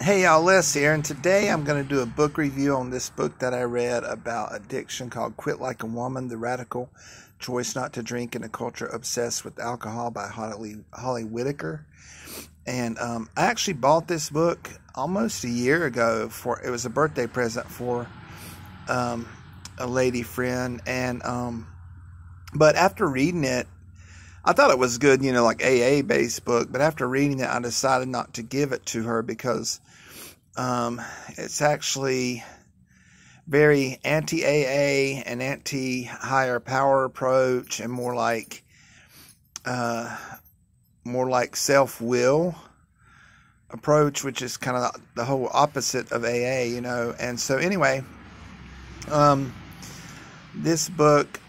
Hey y'all, Les here, and today I'm going to do a book review on this book that I read about addiction called Quit Like a Woman, The Radical Choice Not to Drink in a Culture Obsessed with Alcohol by Holly Whitaker. And I actually bought this book almost a year ago. It was a birthday present for a lady friend, and but after reading it, I thought it was good, like AA based book, but after reading it, I decided not to give it to her because it's actually very anti-AA and anti-higher power approach, and more like self-will approach, which is kind of the whole opposite of AA, And so anyway, this book,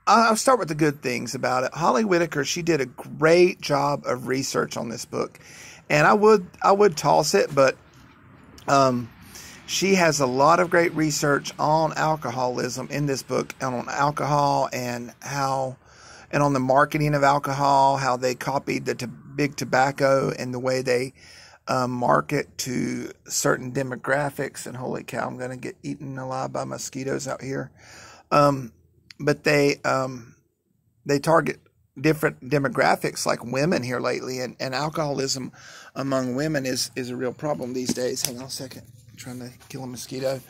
I'll start with the good things about it. Holly Whitaker, she did a great job of research on this book, and I would toss it, but she has a lot of great research on alcoholism in this book, and on alcohol and on the marketing of alcohol, how they copied the big tobacco and the way they market to certain demographics. And holy cow, I'm going to get eaten alive by mosquitoes out here. But they target different demographics, like women here lately, and alcoholism among women is a real problem these days. Hang on a second, I'm trying to kill a mosquito.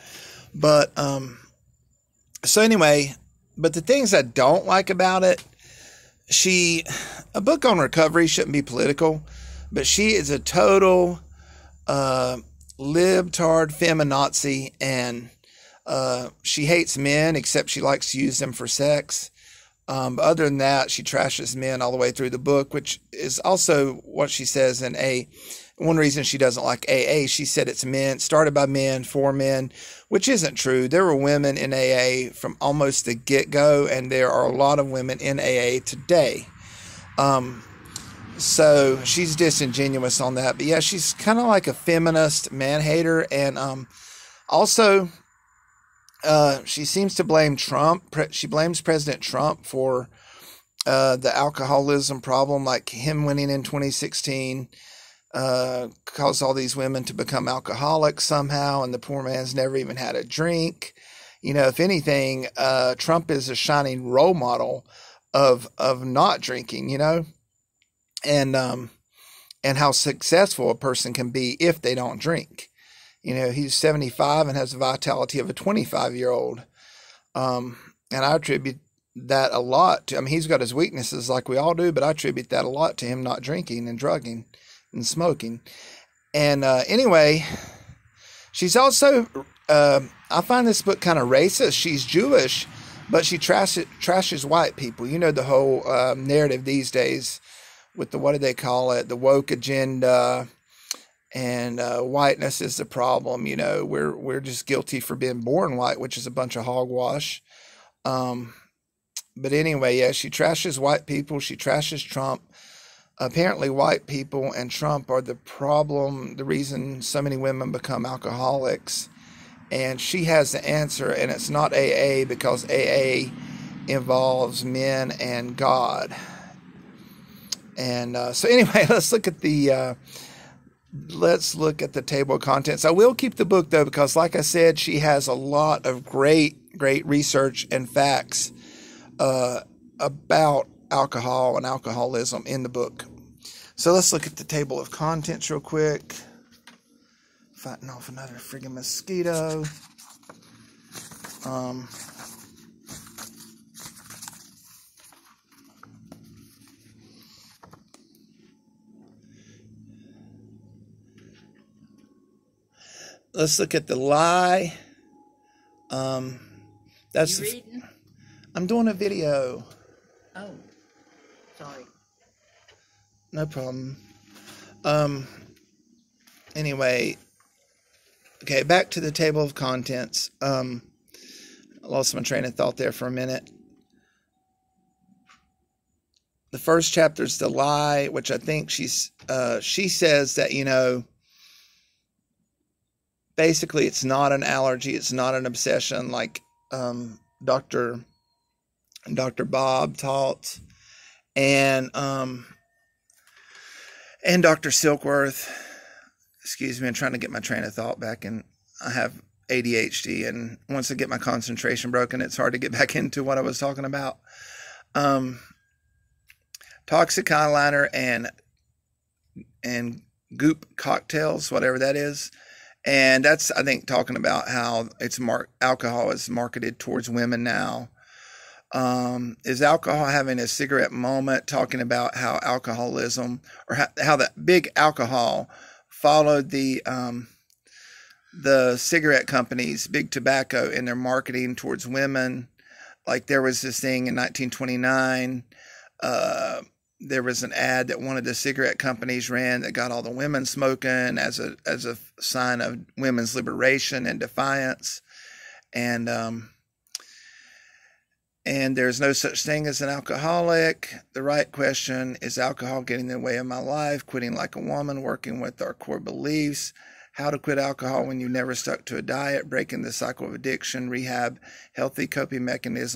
But so anyway, but the things I don't like about it, a book on recovery shouldn't be political, but she is a total libtard feminazi, and she hates men, except she likes to use them for sex. But other than that, she trashes men all the way through the book, which is also what she says in one reason she doesn't like AA. She said it's started by men, for men, which isn't true. There were women in AA from almost the get-go, and there are a lot of women in AA today. So she's disingenuous on that. But yeah, she's kind of like a feminist man-hater, and also she seems to blame Trump. She blames President Trump for the alcoholism problem, like him winning in 2016 caused all these women to become alcoholics somehow, and the poor man's never even had a drink. If anything, Trump is a shining role model of not drinking, and how successful a person can be if they don't drink. He's 75 and has the vitality of a 25-year-old. And I attribute that a lot to, he's got his weaknesses like we all do, but I attribute that a lot to him not drinking and drugging and smoking. And anyway, she's also, I find this book kind of racist. She's Jewish, but she trashes white people. The whole narrative these days with the, what do they call it, the woke agenda. And whiteness is the problem. We're just guilty for being born white, which is a bunch of hogwash. But anyway, yeah, she trashes white people. She trashes Trump. Apparently, white people and Trump are the problem, the reason so many women become alcoholics. And she has the answer, and it's not AA, because AA involves men and God. And so anyway, let's look at the table of contents. I will keep the book, though, because like I said, she has a lot of great research and facts about alcohol and alcoholism in the book. So let's look at the table of contents real quick. Fighting off another friggin' mosquito. Let's look at the lie. That's you reading? I'm doing a video. Oh, sorry. No problem. Anyway, okay, back to the table of contents. I lost my train of thought there for a minute. The first chapter is the lie, which I think she says that, basically it's not an allergy, it's not an obsession like Dr. Bob taught. And And Dr. Silkworth, excuse me, I'm trying to get my train of thought back, and I have ADHD, and once I get my concentration broken, it's hard to get back into what I was talking about. Toxic eyeliner and goop cocktails, whatever that is. And that's, I think, talking about how alcohol is marketed towards women now. Is alcohol having a cigarette moment, talking about how alcoholism, or how that big alcohol followed the cigarette companies, big tobacco, in their marketing towards women. Like there was this thing in 1929, there was an ad that one of the cigarette companies ran that got all the women smoking as a sign of women's liberation and defiance. And there's no such thing as an alcoholic. The right question is alcohol getting in the way of my life, quitting like a woman, working with our core beliefs, how to quit alcohol when you never stuck to a diet, breaking the cycle of addiction, rehab, healthy coping mechanisms.